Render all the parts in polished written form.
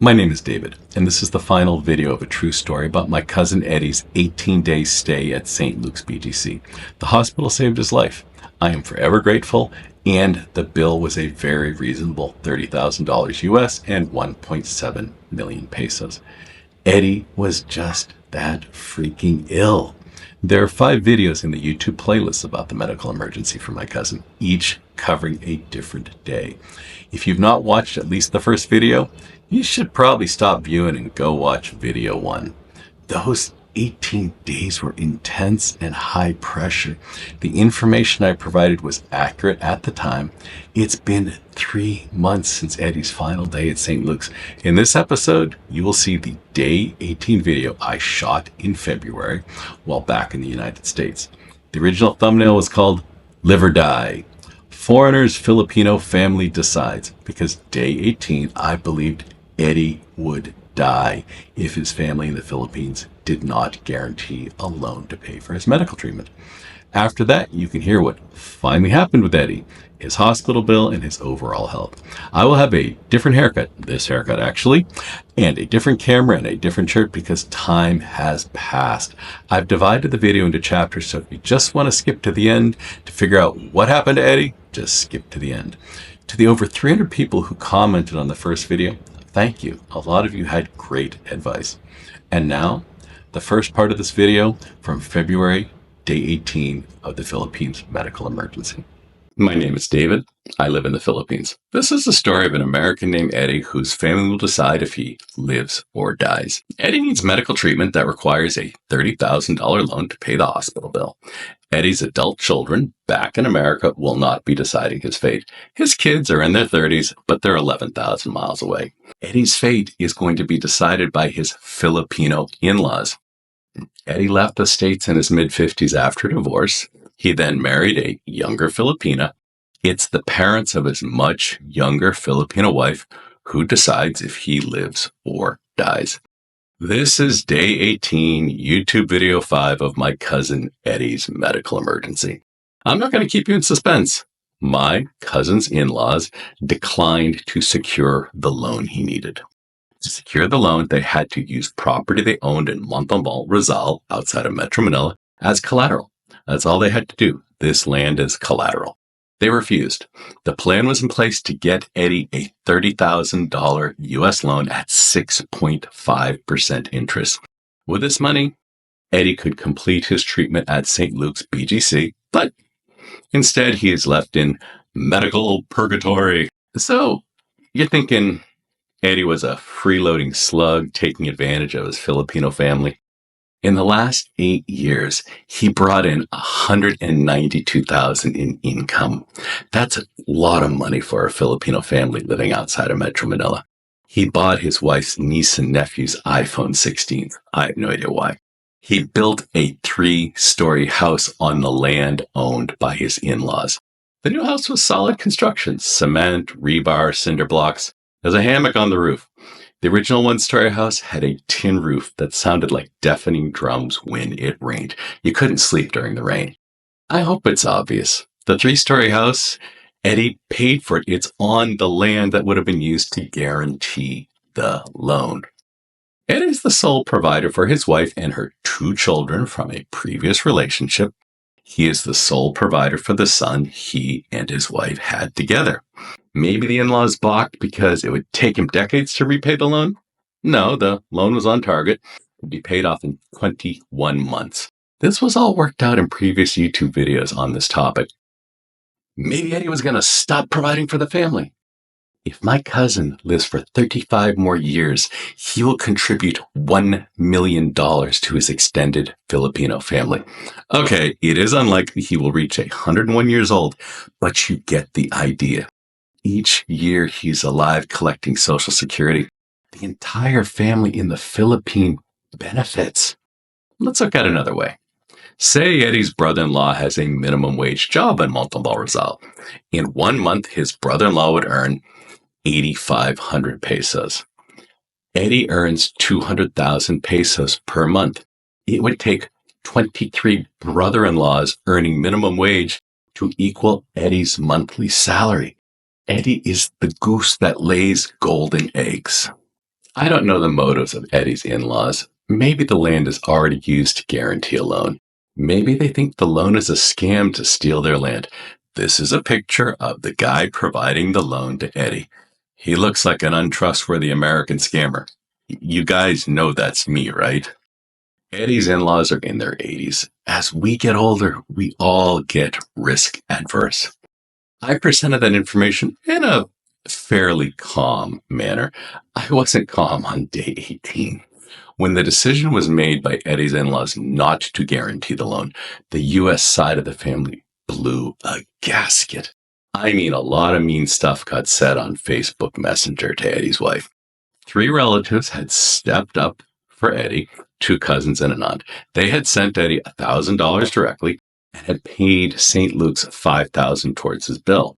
My name is David, and this is the final video of a true story about my cousin Eddie's 18-day stay at St. Luke's BGC. The hospital saved his life. I am forever grateful, and the bill was a very reasonable $30,000 US and 1.7 million pesos. Eddie was just that freaking ill. There are 5 videos in the YouTube playlist about the medical emergency for my cousin, each covering a different day. If you've not watched at least the first video, you should probably stop viewing and go watch video 1. Those 18 days were intense and high pressure. The information I provided was accurate at the time. It's been 3 months since Eddie's final day at St. Luke's. In this episode, you will see the day 18 video I shot in February while back in the United States. The original thumbnail was called Live or Die. Foreigner's Filipino family decides, because day 18, I believed Eddie would die if his family in the Philippines did not guarantee a loan to pay for his medical treatment. After that, you can hear what finally happened with Eddie, his hospital bill, and his overall health. I will have a different haircut, this haircut actually, and a different camera and a different shirt because time has passed. I've divided the video into chapters, so if you just want to skip to the end to figure out what happened to Eddie, just skip to the end. To the over 300 people who commented on the first video, thank you. A lot of you had great advice. And now, the first part of this video from February, day 18 of the Philippines medical emergency. My name is David. I live in the Philippines. This is the story of an American named Eddie whose family will decide if he lives or dies. Eddie needs medical treatment that requires a $30,000 loan to pay the hospital bill. Eddie's adult children back in America will not be deciding his fate. His kids are in their 30s, but they're 11,000 miles away. Eddie's fate is going to be decided by his Filipino in-laws. Eddie left the States in his mid-50s after divorce. He then married a younger Filipina. It's the parents of his much younger Filipino wife who decides if he lives or dies. This is day 18, YouTube video 5 of my cousin Eddie's medical emergency. I'm not going to keep you in suspense. My cousin's in-laws declined to secure the loan he needed. To secure the loan, they had to use property they owned in Montalban, Rizal, outside of Metro Manila, as collateral. That's all they had to do. This land is collateral. They refused. The plan was in place to get Eddie a $30,000 US loan at 6.5% interest. With this money, Eddie could complete his treatment at St. Luke's BGC, but instead he is left in medical purgatory. So you're thinking Eddie was a freeloading slug taking advantage of his Filipino family. In the last 8 years, he brought in $192,000 in income. That's a lot of money for a Filipino family living outside of Metro Manila. He bought his wife's niece and nephew's iPhone 16. I have no idea why. He built a 3-story house on the land owned by his in-laws. The new house was solid construction, cement, rebar, cinder blocks. There's a hammock on the roof. The original 1-story house had a tin roof that sounded like deafening drums when it rained. You couldn't sleep during the rain. I hope it's obvious. The 3-story house, Eddie paid for it. It's on the land that would have been used to guarantee the loan. Eddie's the sole provider for his wife and her 2 children from a previous relationship. He is the sole provider for the son he and his wife had together. Maybe the in-laws balked because it would take him decades to repay the loan? No, the loan was on target. It would be paid off in 21 months. This was all worked out in previous YouTube videos on this topic. Maybe Eddie was going to stop providing for the family. If my cousin lives for 35 more years, he will contribute $1 million to his extended Filipino family. Okay, it is unlikely he will reach 101 years old, but you get the idea. Each year he's alive collecting Social Security, the entire family in the Philippines benefits. Let's look at it another way. Say Eddie's brother-in-law has a minimum wage job in Montalban, Rizal. In 1 month, his brother-in-law would earn 8,500 pesos. Eddie earns 200,000 pesos per month. It would take 23 brother-in-laws earning minimum wage to equal Eddie's monthly salary. Eddie is the goose that lays golden eggs. I don't know the motives of Eddie's in-laws. Maybe the land is already used to guarantee a loan. Maybe they think the loan is a scam to steal their land. This is a picture of the guy providing the loan to Eddie. He looks like an untrustworthy American scammer. You guys know that's me, right? Eddie's in-laws are in their 80s. As we get older, we all get risk adverse. I presented that information in a fairly calm manner. I wasn't calm on day 18. When the decision was made by Eddie's in-laws not to guarantee the loan, the U.S. side of the family blew a gasket. I mean, a lot of mean stuff got said on Facebook Messenger to Eddie's wife. 3 relatives had stepped up for Eddie, 2 cousins and an aunt. They had sent Eddie $1,000 directly and had paid St. Luke's $5,000 towards his bill.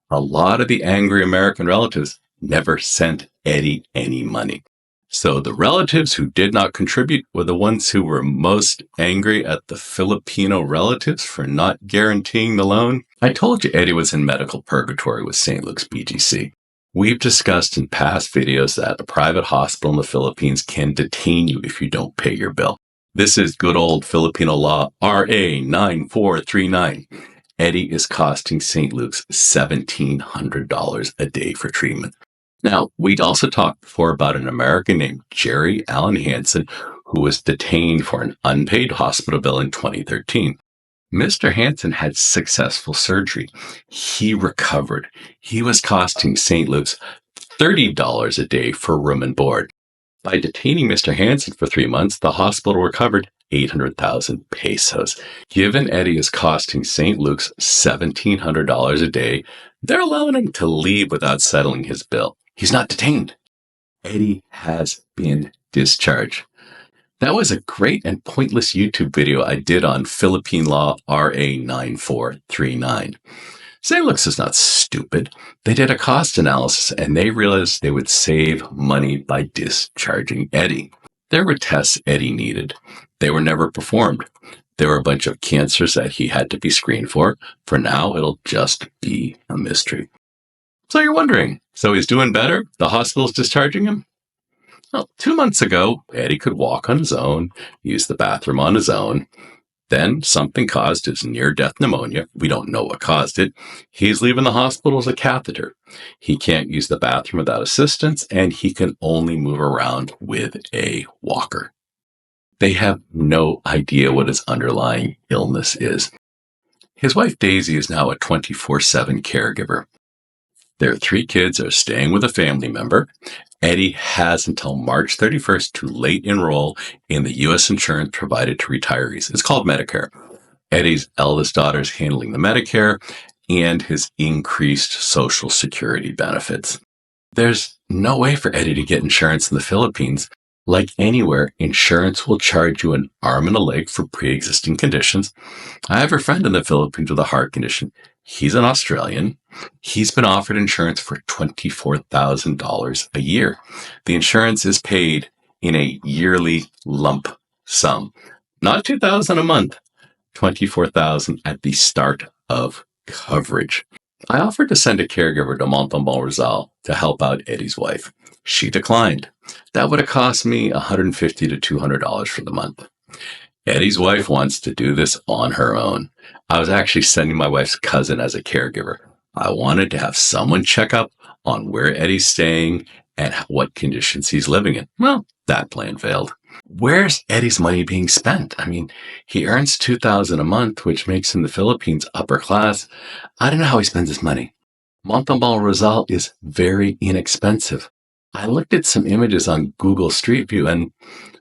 A lot of the angry American relatives never sent Eddie any money. So the relatives who did not contribute were the ones who were most angry at the Filipino relatives for not guaranteeing the loan. I told you Eddie was in medical purgatory with St. Luke's BGC. We've discussed in past videos that a private hospital in the Philippines can detain you if you don't pay your bill. This is good old Filipino law RA 9439. Eddie is costing St. Luke's $1,700 a day for treatment. Now, we'd also talked before about an American named Jerry Allen Hansen who was detained for an unpaid hospital bill in 2013. Mr. Hansen had successful surgery. He recovered. He was costing St. Luke's $30 a day for room and board. By detaining Mr. Hansen for 3 months, the hospital recovered 800,000 pesos. Given Eddie is costing St. Luke's $1,700 a day, they're allowing him to leave without settling his bill. He's not detained. Eddie has been discharged. That was a great and pointless YouTube video I did on Philippine Law RA 9439. St. Luke's is not stupid. They did a cost analysis and they realized they would save money by discharging Eddie. There were tests Eddie needed. They were never performed. There were a bunch of cancers that he had to be screened for. For now, it'll just be a mystery. So you're wondering, so he's doing better? The hospital's discharging him? Well, 2 months ago, Eddie could walk on his own, use the bathroom on his own. Then something caused his near-death pneumonia. We don't know what caused it. He's leaving the hospital with a catheter. He can't use the bathroom without assistance, and he can only move around with a walker. They have no idea what his underlying illness is. His wife Daisy is now a 24/7 caregiver. Their 3 kids are staying with a family member. Eddie has until March 31st to late enroll in the U.S. insurance provided to retirees. It's called Medicare. Eddie's eldest daughter is handling the Medicare and his increased Social Security benefits. There's no way for Eddie to get insurance in the Philippines. Like anywhere, insurance will charge you an arm and a leg for pre-existing conditions. I have a friend in the Philippines with a heart condition. He's an Australian. He's been offered insurance for $24,000 a year. The insurance is paid in a yearly lump sum. Not $2,000 a month, $24,000 at the start of coverage. I offered to send a caregiver to Montalban, Rizal to help out Eddie's wife. She declined. That would have cost me $150 to $200 for the month. Eddie's wife wants to do this on her own. I was actually sending my wife's cousin as a caregiver. I wanted to have someone check up on where Eddie's staying and what conditions he's living in. Well, that plan failed. Where's Eddie's money being spent? I mean, he earns $2,000 a month, which makes him the Philippines upper class. I don't know how he spends his money. Montalban Rizal is very inexpensive. I looked at some images on Google Street View, and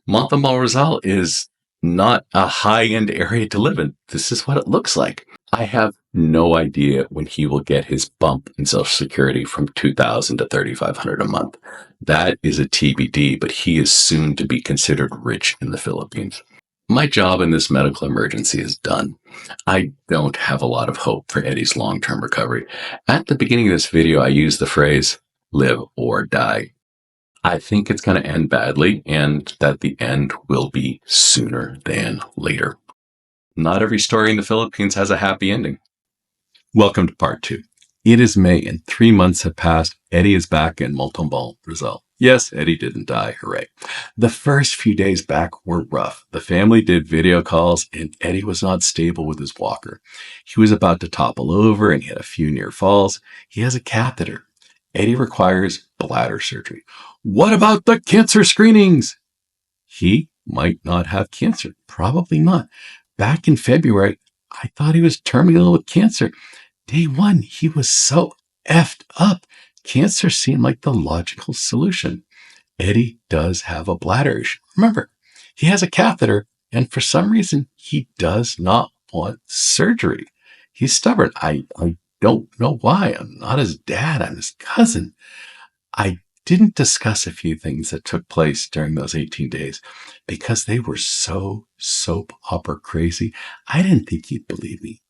Montalban Rizal is not a high-end area to live in. This is what it looks like. I have no idea when he will get his bump in Social Security from $2,000 to $3,500 a month. That is a TBD, but he is soon to be considered rich in the Philippines. My job in this medical emergency is done. I don't have a lot of hope for Eddie's long-term recovery. At the beginning of this video, I used the phrase, live or die. I think it's going to end badly and that the end will be sooner than later. Not every story in the Philippines has a happy ending. Welcome to part 2. It is May and 3 months have passed. Eddie is back in Montalban, Rizal. Yes, Eddie didn't die. Hooray. The first few days back were rough. The family did video calls, and Eddie was not stable with his walker. He was about to topple over, and he had a few near falls. He has a catheter. Eddie requires bladder surgery. What about the cancer screenings? He might not have cancer. Probably not. Back in February, I thought he was terminally ill with cancer. Day one, he was so effed up. Cancer seemed like the logical solution. Eddie does have a bladder issue. Remember, he has a catheter, and for some reason, he does not want surgery. He's stubborn. I don't know why. I'm not his dad. I'm his cousin. I didn't discuss a few things that took place during those 18 days because they were so soap opera crazy. I didn't think he'd believe me.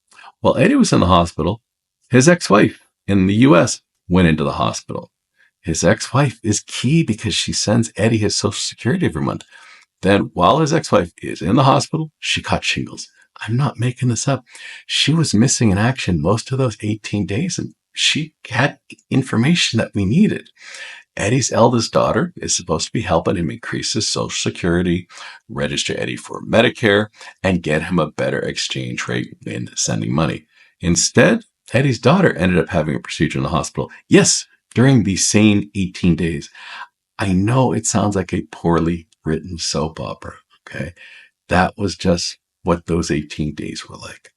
While Eddie was in the hospital, his ex-wife in the US went into the hospital. His ex-wife is key because she sends Eddie his Social Security every month. Then, while his ex-wife is in the hospital, she caught shingles. I'm not making this up. She was missing in action most of those 18 days, and she had information that we needed. Eddie's eldest daughter is supposed to be helping him increase his Social Security, register Eddie for Medicare, and get him a better exchange rate when sending money. Instead, Eddie's daughter ended up having a procedure in the hospital. Yes, during these same 18 days. I know it sounds like a poorly written soap opera, okay? That was just what those 18 days were like.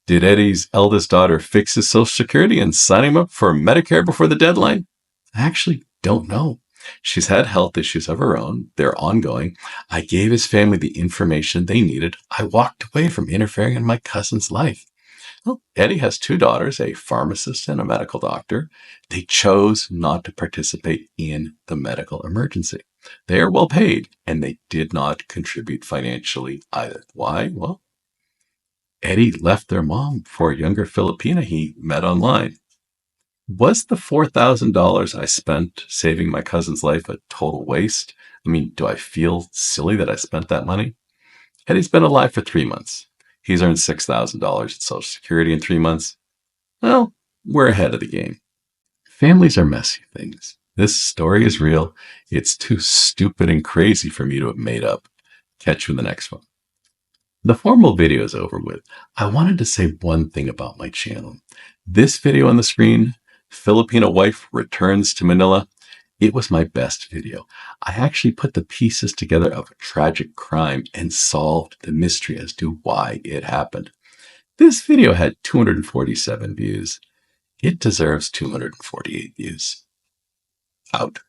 Did Eddie's eldest daughter fix his Social Security and sign him up for Medicare before the deadline? I actually don't know. She's had health issues of her own. They're ongoing. I gave his family the information they needed. I walked away from interfering in my cousin's life. Well, Eddie has two daughters, a pharmacist and a medical doctor. They chose not to participate in the medical emergency. They are well paid, and they did not contribute financially either. Why? Well, Eddie left their mom for a younger Filipina he met online. Was the $4,000 I spent saving my cousin's life a total waste? I mean, do I feel silly that I spent that money? Eddie's been alive for 3 months. He's earned $6,000 in Social Security in 3 months. Well, we're ahead of the game. Families are messy things. This story is real. It's too stupid and crazy for me to have made up. Catch you in the next one. The formal video is over with. I wanted to say one thing about my channel. This video on the screen, Filipino wife returns to Manila, it was my best video. I actually put the pieces together of a tragic crime and solved the mystery as to why it happened. This video had 247 views. It deserves 248 views. Out.